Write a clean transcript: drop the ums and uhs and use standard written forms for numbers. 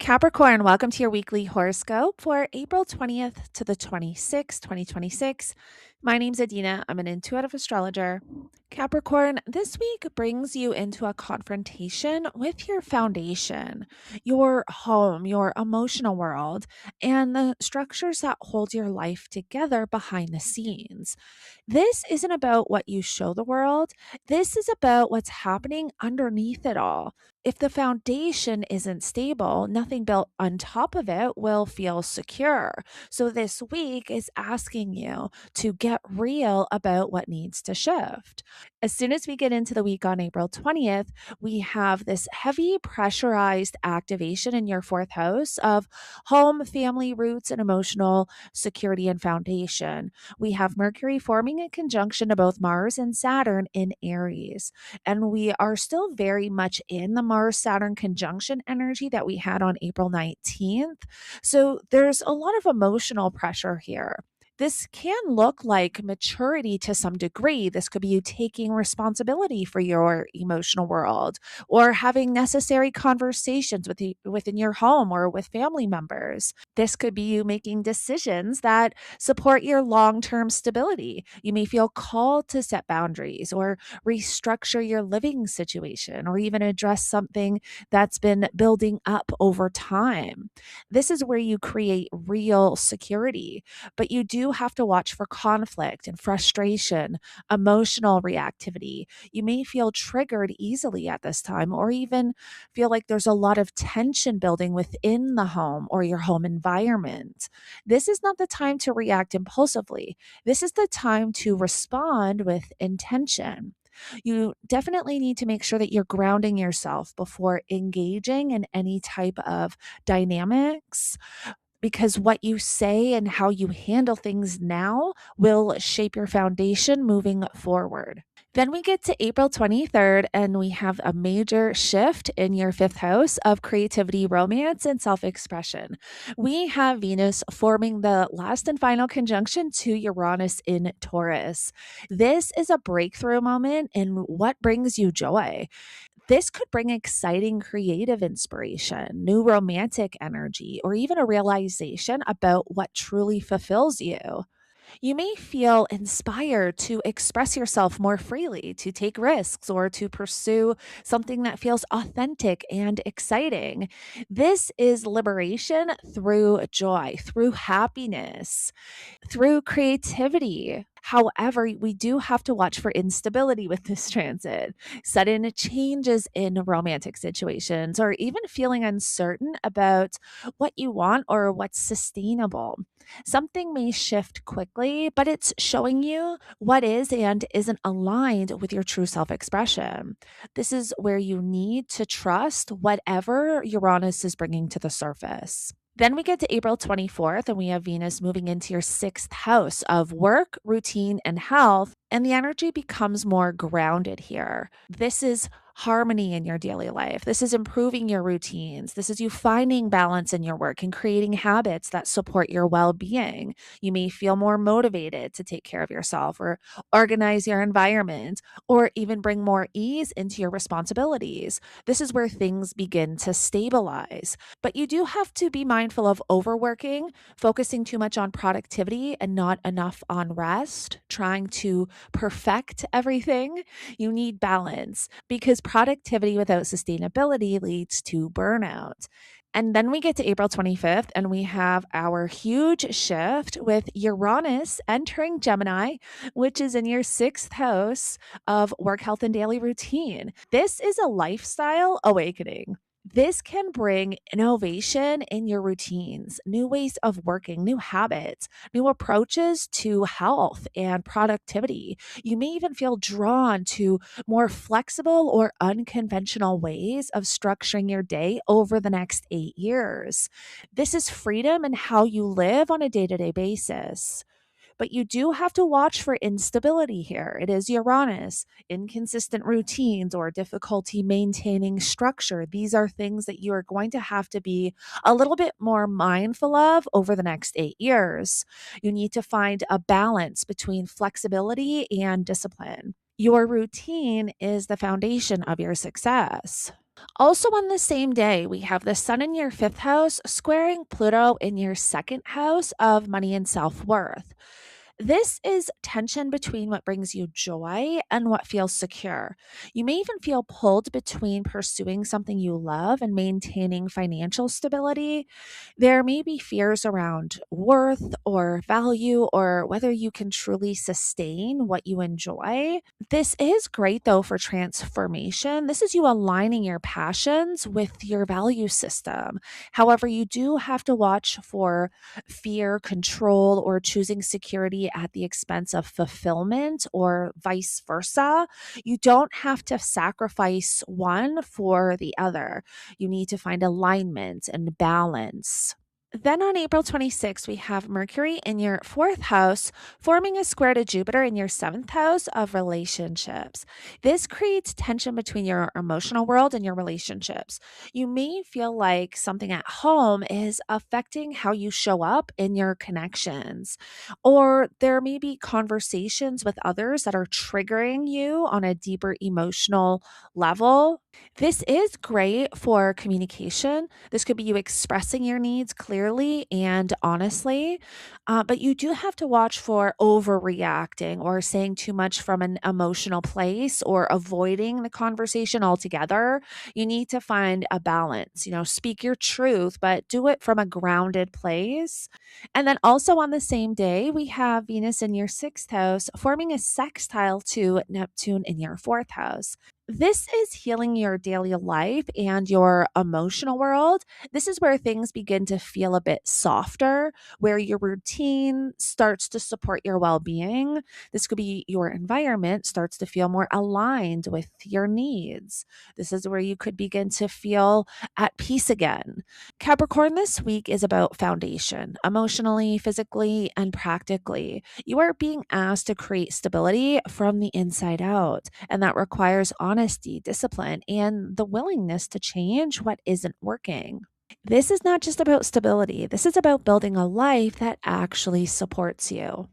Capricorn, welcome to your weekly horoscope for April 20th to the 26th, 2026. My name's Adeana. I'm an intuitive astrologer. Capricorn, this week brings you into a confrontation with your foundation, your home, your emotional world, and the structures that hold your life together behind the scenes. This isn't about what you show the world. This is about what's happening underneath it all. If the foundation isn't stable, nothing built on top of it will feel secure. So, this week is asking you to get real about what needs to shift. As soon as we get into the week on April 20th, we have this heavy pressurized activation in your fourth house of home, family, roots, and emotional security and foundation. We have Mercury forming a conjunction to both Mars and Saturn in Aries. And we are still very much in the Mars Saturn conjunction energy that we had on April 19th. So there's a lot of emotional pressure here. This can look like maturity to some degree. This could be you taking responsibility for your emotional world or having necessary conversations within your home or with family members. This could be you making decisions that support your long term stability. You may feel called to set boundaries or restructure your living situation or even address something that's been building up over time. This is where you create real security, but you do have to watch for conflict and frustration, emotional reactivity. You may feel triggered easily at this time, or even feel like there's a lot of tension building within the home or your home environment. This is not the time to react impulsively. This is the time to respond with intention. You definitely need to make sure that you're grounding yourself before engaging in any type of dynamics, because what you say and how you handle things now will shape your foundation moving forward. Then we get to April 23rd, and we have a major shift in your fifth house of creativity, romance, and self expression. We have Venus forming the last and final conjunction to Uranus in Taurus. This is a breakthrough moment in what brings you joy. This could bring exciting creative inspiration, new romantic energy, or even a realization about what truly fulfills you. You may feel inspired to express yourself more freely, to take risks, or to pursue something that feels authentic and exciting. This is liberation through joy, through happiness, through creativity. However, we do have to watch for instability with this transit, sudden changes in romantic situations, or even feeling uncertain about what you want or what's sustainable. Something may shift quickly, but it's showing you what is and isn't aligned with your true self expression. This is where you need to trust whatever Uranus is bringing to the surface. Then we get to April 24th, and we have Venus moving into your sixth house of work, routine, and health. And the energy becomes more grounded here. This is harmony in your daily life. This is improving your routines. This is you finding balance in your work and creating habits that support your well being. You may feel more motivated to take care of yourself or organize your environment or even bring more ease into your responsibilities. This is where things begin to stabilize. But you do have to be mindful of overworking, focusing too much on productivity and not enough on rest, trying to perfect everything. You need balance because productivity without sustainability leads to burnout. And then we get to April 25th, and we have our huge shift with Uranus entering Gemini, which is in your sixth house of work, health, and daily routine. This is a lifestyle awakening. This can bring innovation in your routines, new ways of working, new habits, new approaches to health and productivity. You may even feel drawn to more flexible or unconventional ways of structuring your day over the next 8 years. This is freedom in how you live on a day to day basis. But you do have to watch for instability here. It is Uranus, inconsistent routines, or difficulty maintaining structure. These are things that you are going to have to be a little bit more mindful of over the next 8 years. You need to find a balance between flexibility and discipline. Your routine is the foundation of your success. Also, on the same day, we have the Sun in your fifth house squaring Pluto in your second house of money and self worth. This is tension between what brings you joy and what feels secure. You may even feel pulled between pursuing something you love and maintaining financial stability. There may be fears around worth or value or whether you can truly sustain what you enjoy. This is great though for transformation. This is you aligning your passions with your value system. However, you do have to watch for fear, control, or choosing security at the expense of fulfillment or vice versa. You don't have to sacrifice one for the other. You need to find alignment and balance. Then on April 26th, we have Mercury in your fourth house, forming a square to Jupiter in your seventh house of relationships. This creates tension between your emotional world and your relationships. You may feel like something at home is affecting how you show up in your connections, or there may be conversations with others that are triggering you on a deeper emotional level. This is great for communication. This could be you expressing your needs clearly and honestly, but you do have to watch for overreacting or saying too much from an emotional place or avoiding the conversation altogether. You need to find a balance, speak your truth, but do it from a grounded place. And then also on the same day, we have Venus in your sixth house forming a sextile to Neptune in your fourth house. This is healing your daily life and your emotional world. This is where things begin to feel a bit softer, where your routine starts to support your well being. This could be your environment starts to feel more aligned with your needs. This is where you could begin to feel at peace again. Capricorn, this week is about foundation, emotionally, physically, and practically. You are being asked to create stability from the inside out, and that requires honesty, discipline, and the willingness to change what isn't working. This is not just about stability, this is about building a life that actually supports you.